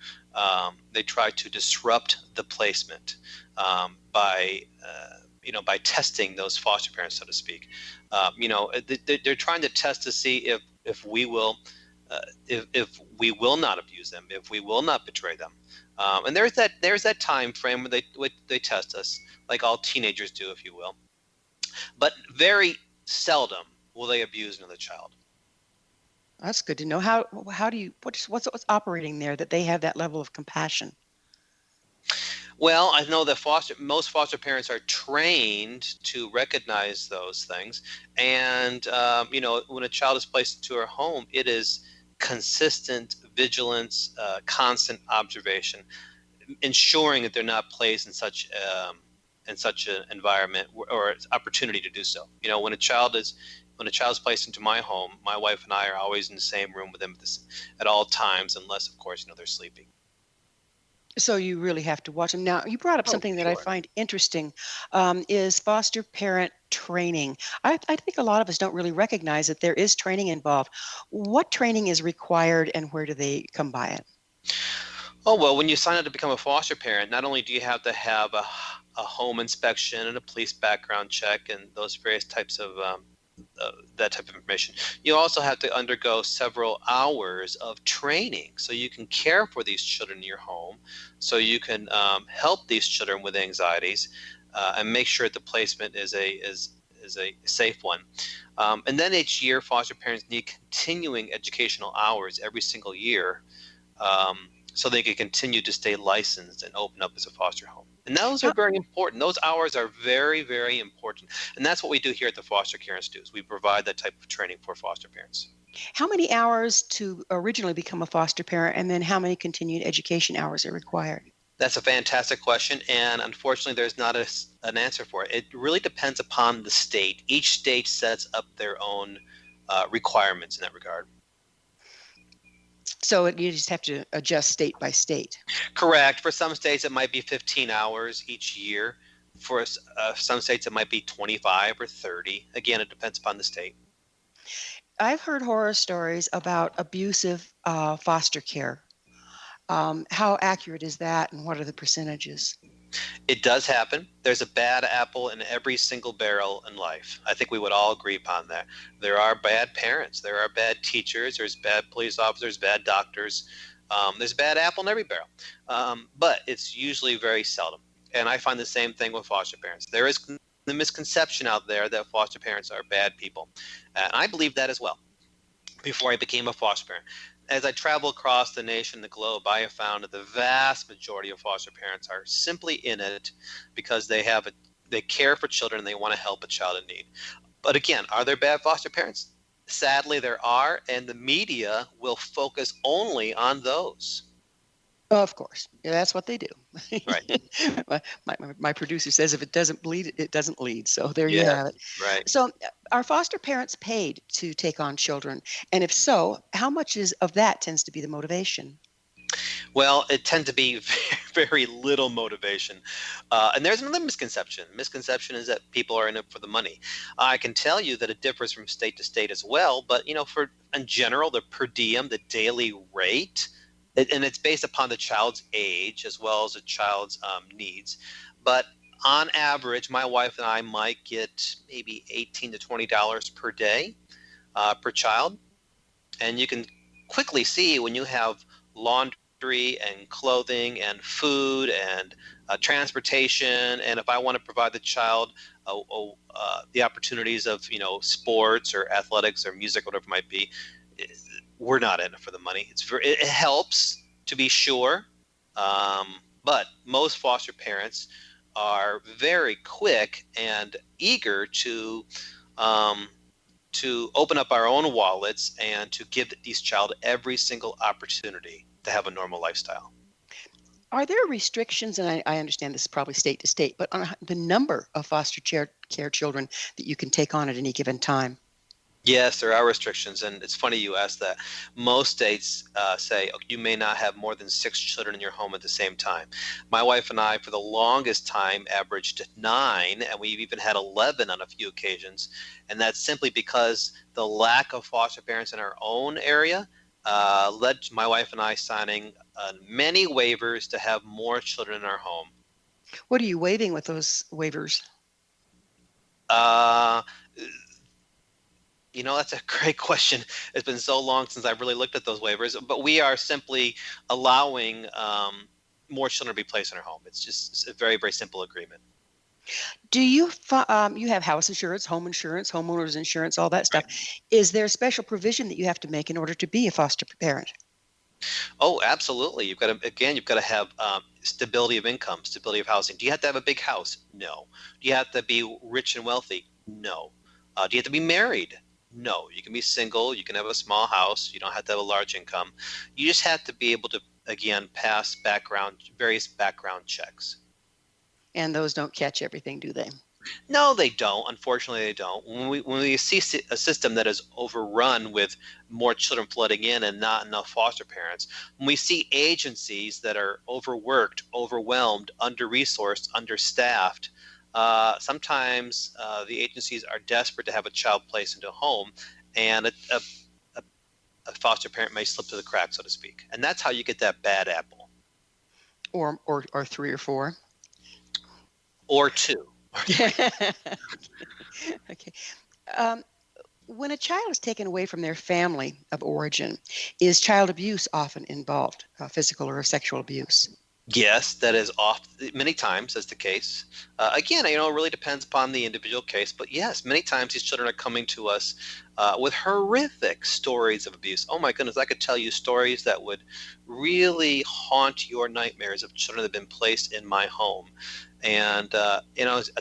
disrupt the placement by by testing those foster parents, so to speak. They're trying to test to see if we will if we will not abuse them, if we will not betray them. And there's that time frame where they test us, like all teenagers do, if you will. But very seldom will they abuse another child. That's good to know. How do you what's operating there that they have that level of compassion? Well, I know that most foster parents are trained to recognize those things, and when a child is placed into our home, it is consistent vigilance, constant observation, ensuring that they're not placed in such an environment or opportunity to do so. When a child is placed into my home, my wife and I are always in the same room with them at all times, unless, of course, they're sleeping. So you really have to watch them. Now, you brought up something that I find interesting, is foster parent training. I think a lot of us don't really recognize that there is training involved. What training is required and where do they come by it? Oh, well, when you sign up to become a foster parent, not only do you have to have a home inspection and a police background check and those various types of that type of information, you also have to undergo several hours of training so you can care for these children in your home, so you can help these children with anxieties, and make sure the placement is a safe one. And then each year, foster parents need continuing educational hours every single year, so they can continue to stay licensed and open up as a foster home. And those are very important. Those hours are very, very important. And that's what we do here at the Foster Care Institute. We provide that type of training for foster parents. How many hours to originally become a foster parent, and then how many continued education hours are required? That's a fantastic question, and unfortunately there's not an answer for it. It really depends upon the state. Each state sets up their own requirements in that regard. So you just have to adjust state by state. Correct. For some states, it might be 15 hours each year. For some states, it might be 25 or 30. Again, it depends upon the state. I've heard horror stories about abusive foster care. How accurate is that, and what are the percentages? It does happen. There's a bad apple in every single barrel in life. I think we would all agree upon that. There are bad parents. There are bad teachers. There's bad police officers, bad doctors. There's a bad apple in every barrel. But it's usually very seldom. And I find the same thing with foster parents. There is the misconception out there that foster parents are bad people. And I believe that as well before I became a foster parent. As I travel across the nation, the globe, I have found that the vast majority of foster parents are simply in it because they care for children and they want to help a child in need. But again, are there bad foster parents? Sadly, there are, and the media will focus only on those. Of course. Yeah, that's what they do. Right. My producer says if it doesn't bleed, it doesn't lead. So there you Yeah. have it. Right. So are foster parents paid to take on children? And if so, how much of that tends to be the motivation? Well, it tends to be very, very little motivation. And there's another misconception. Misconception is that people are in it for the money. I can tell you that it differs from state to state as well, but in general, the per diem, the daily rate, and it's based upon the child's age as well as the child's needs. But on average, my wife and I might get maybe $18 to $20 per day per child. And you can quickly see when you have laundry and clothing and food and transportation, and if I want to provide the child the opportunities of sports or athletics or music, whatever it might be, we're not in it for the money. It helps to be sure, but most foster parents are very quick and eager to open up our own wallets and to give these child every single opportunity to have a normal lifestyle. Are there restrictions, and I understand this is probably state to state, but on the number of foster care children that you can take on at any given time? Yes, there are restrictions, and it's funny you asked that. Most states say you may not have more than 6 children in your home at the same time. My wife and I, for the longest time, averaged 9, and we've even had 11 on a few occasions. And that's simply because the lack of foster parents in our own area led to my wife and I signing many waivers to have more children in our home. What are you waiving with those waivers? Uh, that's a great question. It's been so long since I've really looked at those waivers, but we are simply allowing more children to be placed in our home. It's a very, very simple agreement. Do you have house insurance, home insurance, homeowners insurance, all that stuff? Right. Is there a special provision that you have to make in order to be a foster parent? Oh, absolutely. You've got to have stability of income, stability of housing. Do you have to have a big house? No. Do you have to be rich and wealthy? No. Do you have to be married? No. You can be single. You can have a small house. You don't have to have a large income. You just have to be able to, again, pass various background checks. And those don't catch everything, do they? No, they don't. Unfortunately, they don't. When we see a system that is overrun with more children flooding in and not enough foster parents, when we see agencies that are overworked, overwhelmed, under-resourced, understaffed, sometimes the agencies are desperate to have a child placed into a home, and a foster parent may slip through the cracks, so to speak. And that's how you get that bad apple. Or 3 or 4. Or 2. Okay. When a child is taken away from their family of origin, is child abuse often involved, physical or sexual abuse? Yes, that is many times that's the case. Again, it really depends upon the individual case, but yes, many times these children are coming to us with horrific stories of abuse. Oh my goodness, I could tell you stories that would really haunt your nightmares of children that have been placed in my home. And I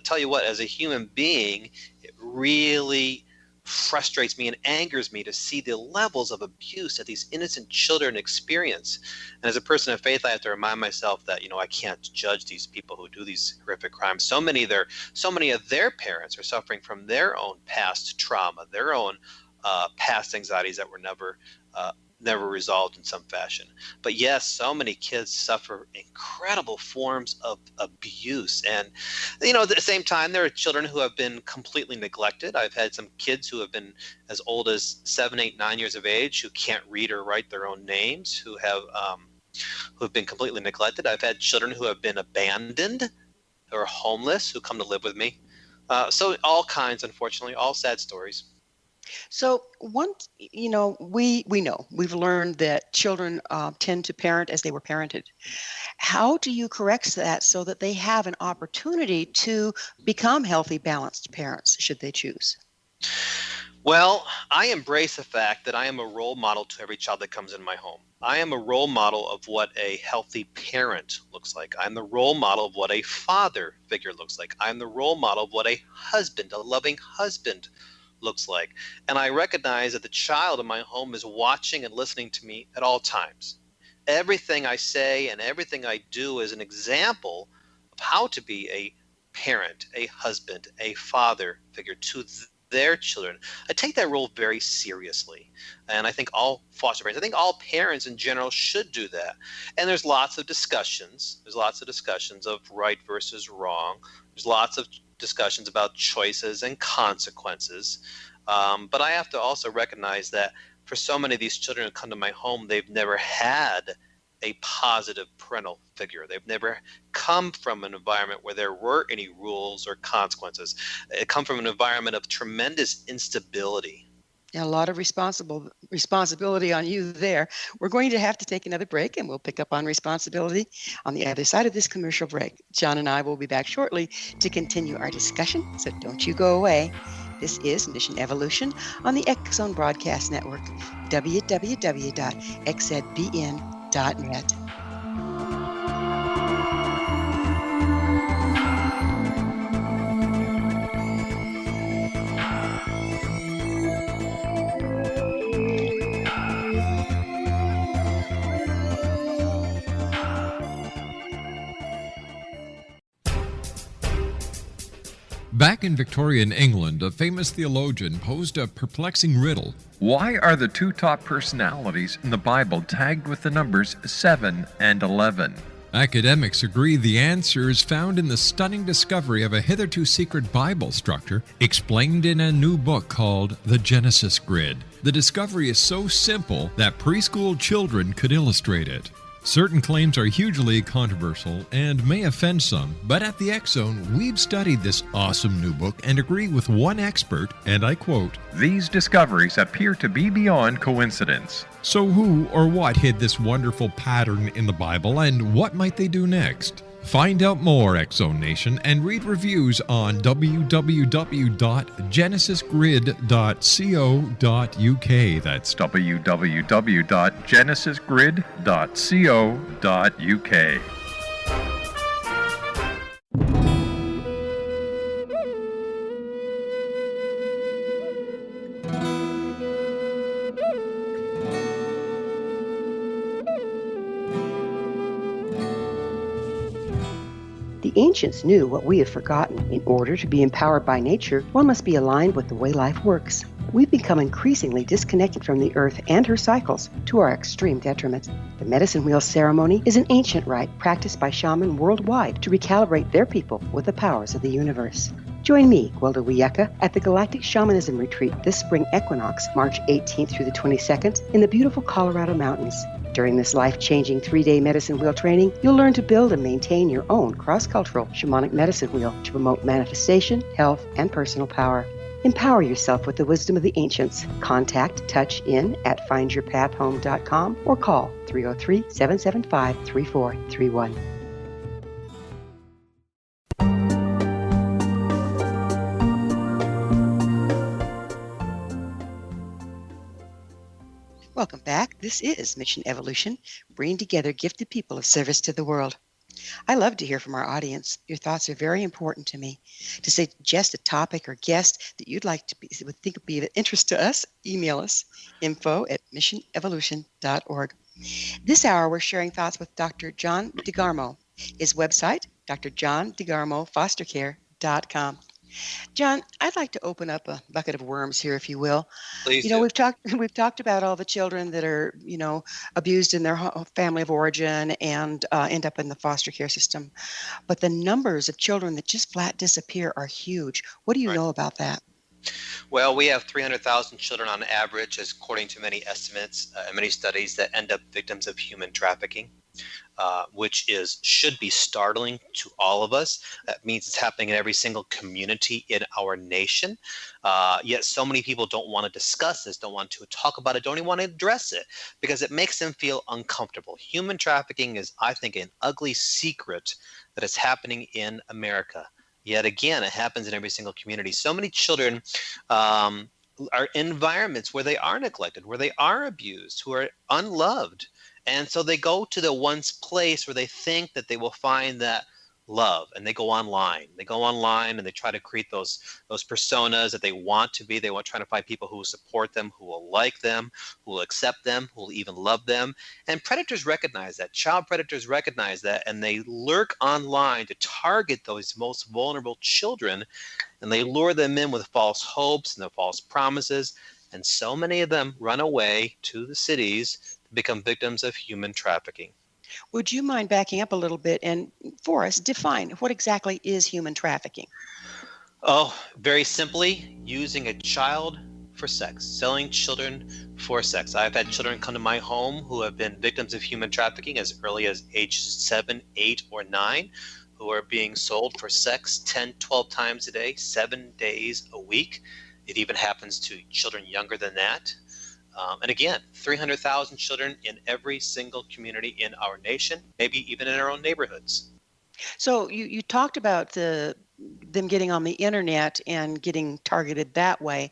tell you what, as a human being, it really frustrates me and angers me to see the levels of abuse that these innocent children experience. And as a person of faith, I have to remind myself that I can't judge these people who do these horrific crimes. So many of their parents are suffering from their own past trauma, their own past anxieties that were never resolved in some fashion. But yes, so many kids suffer incredible forms of abuse. And, at the same time, there are children who have been completely neglected. I've had some kids who have been as old as 7, 8, 9 years of age who can't read or write their own names, who have been completely neglected. I've had children who have been abandoned or homeless who come to live with me. So all kinds, unfortunately, all sad stories. So we know we've learned that children tend to parent as they were parented. How do you correct that so that they have an opportunity to become healthy, balanced parents, should they choose? Well, I embrace the fact that I am a role model to every child that comes in my home. I am a role model of what a healthy parent looks like. I'm the role model of what a father figure looks like. I'm the role model of what a husband, a loving husband looks like. And I recognize that the child in my home is watching and listening to me at all times. Everything I say and everything I do is an example of how to be a parent, a husband, a father figure to their children. I take that role very seriously. And I think all foster parents, I think all parents in general should do that. And there's lots of discussions. There's lots of discussions of right versus wrong. There's lots of discussions about choices and consequences. But I have to also recognize that for so many of these children who come to my home, they've never had a positive parental figure. They've never come from an environment where there were any rules or consequences. They come from an environment of tremendous instability. A lot of responsibility on you there. We're going to have to take another break, and we'll pick up on responsibility on the other side of this commercial break. John and I will be back shortly to continue our discussion, so don't you go away. This is Mission Evolution on the X Zone Broadcast Network, www.xzbn.net. Back in Victorian England, a famous theologian posed a perplexing riddle. Why are the two top personalities in the Bible tagged with the numbers 7 and 11? Academics agree the answer is found in the stunning discovery of a hitherto secret Bible structure explained in a new book called The Genesis Grid. The discovery is so simple that preschool children could illustrate it. Certain claims are hugely controversial and may offend some, but at the X Zone, we've studied this awesome new book and agree with one expert, and I quote, "These discoveries appear to be beyond coincidence." So who or what hid this wonderful pattern in the Bible, and what might they do next? Find out more, X Zone Nation, and read reviews on www.genesisgrid.co.uk. That's www.genesisgrid.co.uk. The ancients knew what we have forgotten. In order to be empowered by nature, one must be aligned with the way life works. We've become increasingly disconnected from the earth and her cycles, to our extreme detriment. The medicine wheel ceremony is an ancient rite practiced by shamans worldwide to recalibrate their people with the powers of the universe. Join me, Gwilda Wiyaka, at the Galactic Shamanism Retreat this spring equinox, March 18th through the 22nd, in the beautiful Colorado Mountains. During this life-changing 3-day medicine wheel training, you'll learn to build and maintain your own cross-cultural shamanic medicine wheel to promote manifestation, health, and personal power. Empower yourself with the wisdom of the ancients. Contact Touch In at findyourpathhome.com or call 303-775-3431. Welcome back. This is Mission Evolution, bringing together gifted people of service to the world. I love to hear from our audience. Your thoughts are very important to me. To suggest a topic or guest that you'd like to would think would be of interest to us, email us, info@missionevolution.org. This hour, we're sharing thoughts with Dr. John DeGarmo. His website, drjohndegarmofostercare.com. John, I'd like to open up a bucket of worms here, if you will. Please do. We've talked about all the children that are, abused in their family of origin and end up in the foster care system. But the numbers of children that just flat disappear are huge. What do you know about that? Well, we have 300,000 children on average, according to many estimates and many studies, that end up victims of human trafficking. which should be startling to all of us. That means it's happening in every single community in our nation. Yet so many people don't want to discuss this, don't want to talk about it, don't even want to address it because it makes them feel uncomfortable. Human trafficking is, I think, an ugly secret that is happening in America. Yet again, it happens in every single community. So many children are in environments where they are neglected, where they are abused, who are unloved. And so they go to the one place where they think that they will find that love, and they go online. They go online and they try to create those personas that they want to be. They want trying to find people who will support them, who will like them, who will accept them, who will even love them. And predators recognize that. Child predators recognize that, and they lurk online to target those most vulnerable children, and they lure them in with false hopes and the false promises. And so many of them run away to the cities to become victims of human trafficking. Would you mind backing up a little bit and for us define what exactly is human trafficking? Oh, very simply, using a child for sex, selling children for sex. I've had children come to my home who have been victims of human trafficking as early as age 7, 8, or 9, who are being sold for sex 10, 12 times a day, 7 days a week. It even happens to children younger than that. And again, 300,000 children in every single community in our nation, maybe even in our own neighborhoods. So you talked about them getting on the internet and getting targeted that way,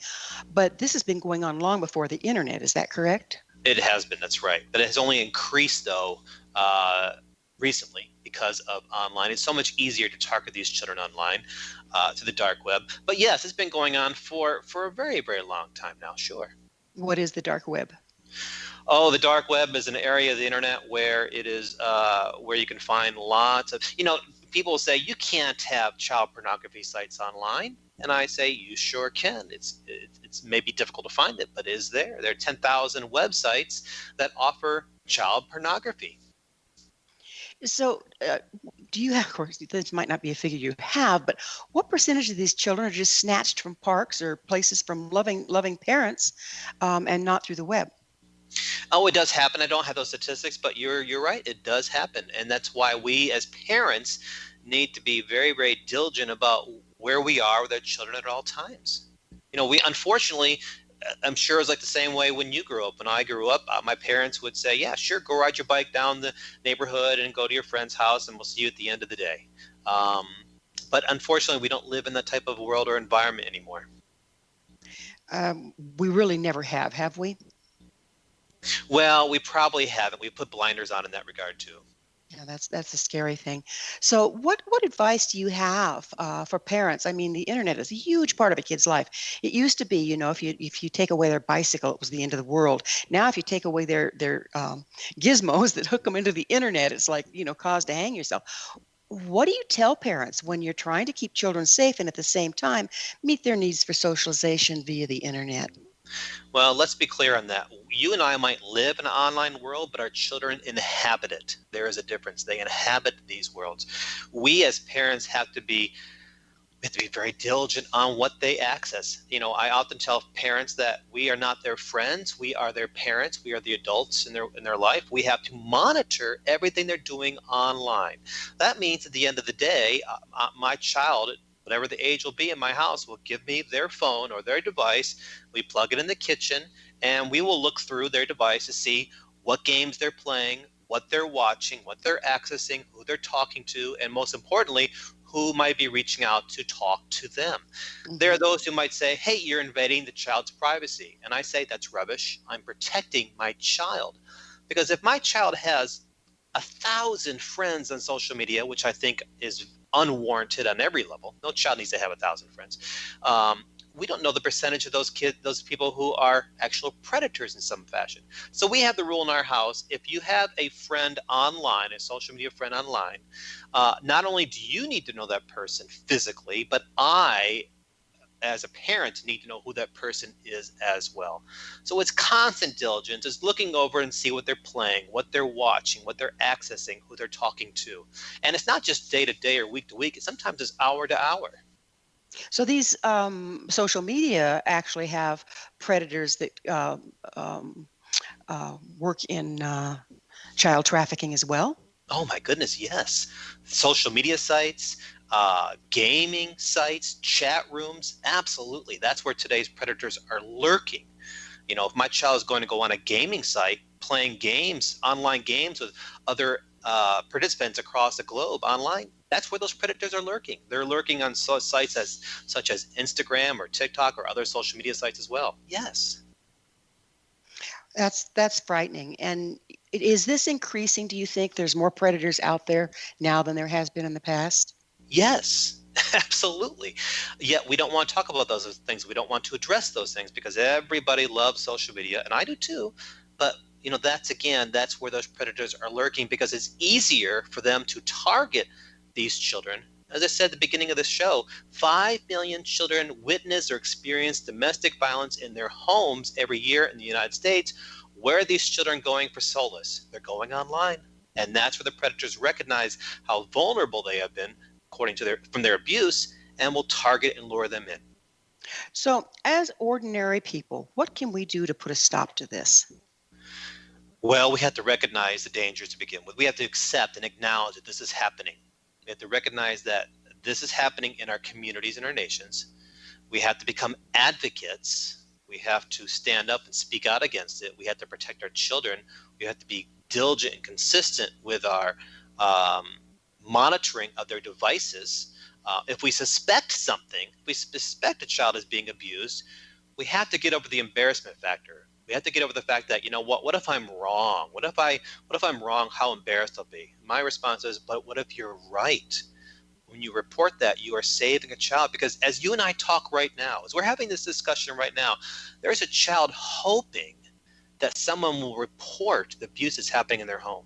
but this has been going on long before the internet. Is that correct? It has been, that's right. But it has only increased, though, uh, recently because of online. It's so much easier to target these children online to the dark web. But yes, it's been going on for a very, very long time now, sure. What is the dark web? Oh, the dark web is an area of the internet where it is where you can find lots of, people say you can't have child pornography sites online. And I say you sure can. It's maybe difficult to find it, but it is there. There are 10,000 websites that offer child pornography. So, do you have, of course, this might not be a figure you have, but what percentage of these children are just snatched from parks or places from loving parents, and not through the web? Oh, it does happen. I don't have those statistics, but you're right. It does happen, and that's why we as parents need to be very, very diligent about where we are with our children at all times. We unfortunately, I'm sure it's like the same way when you grew up. When I grew up, my parents would say, "Yeah, sure, go ride your bike down the neighborhood and go to your friend's house, and we'll see you at the end of the day." Um, but unfortunately, we don't live in that type of world or environment anymore. We really never have we? Well, we probably haven't. We put blinders on in that regard too. Yeah, that's a scary thing. So, what advice do you have for parents? I mean, the internet is a huge part of a kid's life. It used to be, if you take away their bicycle, it was the end of the world. Now, if you take away their gizmos that hook them into the internet, it's like cause to hang yourself. What do you tell parents when you're trying to keep children safe and at the same time meet their needs for socialization via the internet? Well, let's be clear on that. You and I might live in an online world, but our children inhabit it. There is a difference. They inhabit these worlds. We as parents we have to be very diligent on what they access. I often tell parents that we are not their friends. We are their parents. We are the adults in their life. We have to monitor everything they're doing online. That means at the end of the day, my child, whatever the age will be in my house, will give me their phone or their device. We plug it in the kitchen, and we will look through their device to see what games they're playing, what they're watching, what they're accessing, who they're talking to, and most importantly, who might be reaching out to talk to them. There are Hmm. those who might say, "Hey, you're invading the child's privacy." And I say, that's rubbish. I'm protecting my child. Because if my child has 1,000 friends on social media, which I think is unwarranted on every level, no child needs to have 1,000 friends. We don't know the percentage of those people who are actual predators in some fashion. So we have the rule in our house: if you have a friend online, a social media friend online, not only do you need to know that person physically, but I, as a parent, need to know who that person is as well. So it's constant diligence. It's looking over and see what they're playing, what they're watching, what they're accessing, who they're talking to. And it's not just day to day or week to week. Sometimes it's hour to hour. So these social media actually have predators that work in child trafficking as well? Oh my goodness, yes. Social media sites, gaming sites, chat rooms, absolutely. That's where today's predators are lurking. If my child is going to go on a gaming site playing games, online games with other participants across the globe online, that's where those predators are lurking. They're lurking on sites such as Instagram or TikTok or other social media sites as well. Yes. That's frightening. And is this increasing? Do you think there's more predators out there now than there has been in the past? Yes, absolutely. Yet we don't want to talk about those things. We don't want to address those things because everybody loves social media, and I do too. But that's where those predators are lurking because it's easier for them to target these children. As I said at the beginning of the show, 5 million children witness or experience domestic violence in their homes every year in the United States. Where are these children going for solace? They're going online. And that's where the predators recognize how vulnerable they have been from their abuse and will target and lure them in. So, as ordinary people, what can we do to put a stop to this? Well, we have to recognize the dangers to begin with. We have to accept and acknowledge that this is happening. We have to recognize that this is happening in our communities and our nations. We have to become advocates. We have to stand up and speak out against it. We have to protect our children. We have to be diligent and consistent with our monitoring of their devices. If we suspect something, if we suspect a child is being abused, we have to get over the embarrassment factor. We have to get over the fact that, what if I'm wrong? What if I'm wrong? How embarrassed I'll be. My response is, but what if you're right? When you report that, you are saving a child, because as you and I talk right now, as we're having this discussion right now, there's a child hoping that someone will report the abuse that's happening in their home.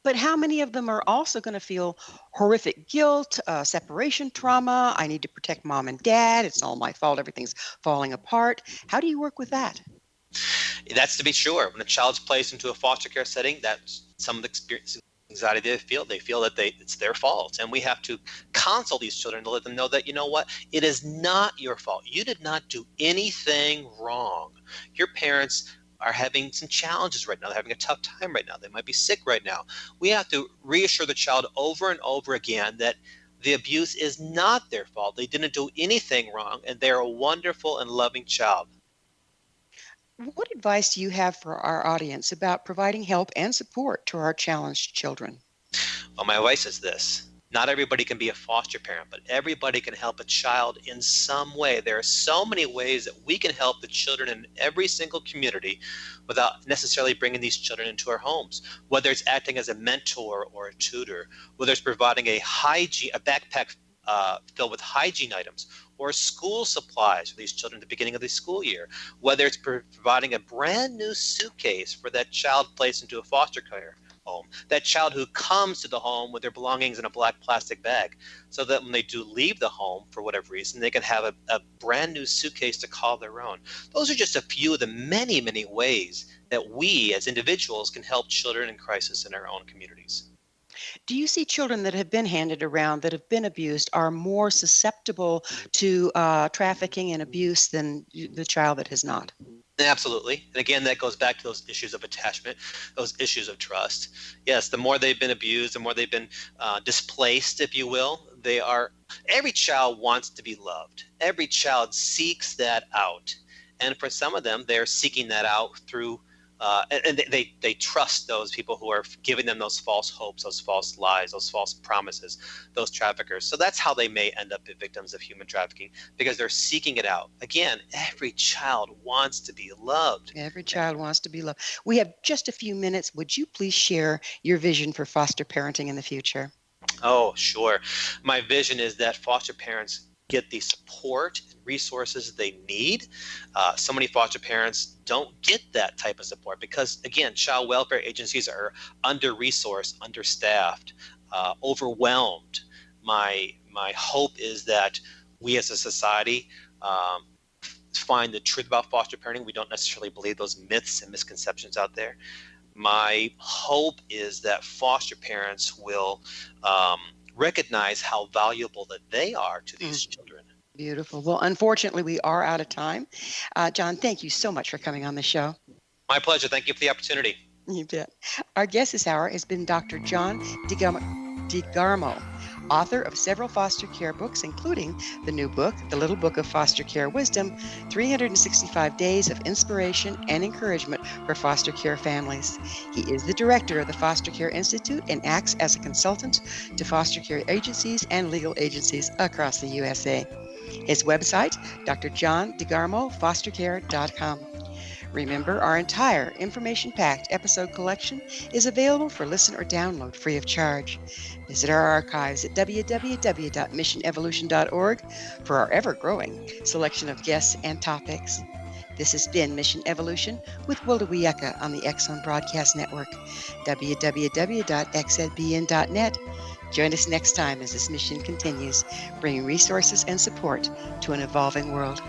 But how many of them are also going to feel horrific guilt, separation trauma? I need to protect mom and dad. It's all my fault. Everything's falling apart. How do you work with that? That's to be sure. When a child's placed into a foster care setting, that's some of the experience anxiety they feel. They feel that it's their fault. And we have to counsel these children to let them know that, it is not your fault. You did not do anything wrong. Your parents are having some challenges right now. They're having a tough time right now. They might be sick right now. We have to reassure the child over and over again that the abuse is not their fault. They didn't do anything wrong, and they're a wonderful and loving child. What advice do you have for our audience about providing help and support to our challenged children? Well, my advice is this. Not everybody can be a foster parent, but everybody can help a child in some way. There are so many ways that we can help the children in every single community without necessarily bringing these children into our homes, whether it's acting as a mentor or a tutor, whether it's providing a backpack filled with hygiene items, or school supplies for these children at the beginning of the school year, whether it's providing a brand new suitcase for that child placed into a foster care home, that child who comes to the home with their belongings in a black plastic bag, so that when they do leave the home for whatever reason, they can have a brand new suitcase to call their own. Those are just a few of the many, many ways that we as individuals can help children in crisis in our own communities. Do you see children that have been handed around, that have been abused, are more susceptible to trafficking and abuse than the child that has not? Absolutely. And again, that goes back to those issues of attachment, those issues of trust. Yes, the more they've been abused, the more they've been displaced, if you will. Every child wants to be loved. Every child seeks that out. And for some of them, they're seeking that out through and they trust those people who are giving them those false hopes, those false lies, those false promises, those traffickers. So that's how they may end up victims of human trafficking, because they're seeking it out. Again, every child wants to be loved. Every child wants to be loved. We have just a few minutes. Would you please share your vision for foster parenting in the future? Oh, sure. My vision is that foster parents get the support and resources they need. So many foster parents don't get that type of support because, again, child welfare agencies are under-resourced, understaffed, overwhelmed. My hope is that we as a society find the truth about foster parenting. We don't necessarily believe those myths and misconceptions out there. My hope is that foster parents will recognize how valuable that they are to these children. Beautiful. Well, unfortunately, we are out of time. John, thank you so much for coming on the show. My pleasure. Thank you for the opportunity. You bet. Our guest this hour has been Dr. John DeGarmo, author of several foster care books, including the new book, The Little Book of Foster Care Wisdom, 365 Days of Inspiration and Encouragement for Foster Care Families. He is the director of the Foster Care Institute and acts as a consultant to foster care agencies and legal agencies across the USA. His website, drjohndegarmofostercare.com. Remember, our entire information-packed episode collection is available for listen or download free of charge. Visit our archives at www.missionevolution.org for our ever-growing selection of guests and topics. This has been Mission Evolution with Wilda Wieka on the X Zone Broadcast Network, www.xzbn.net. Join us next time as this mission continues, bringing resources and support to an evolving world.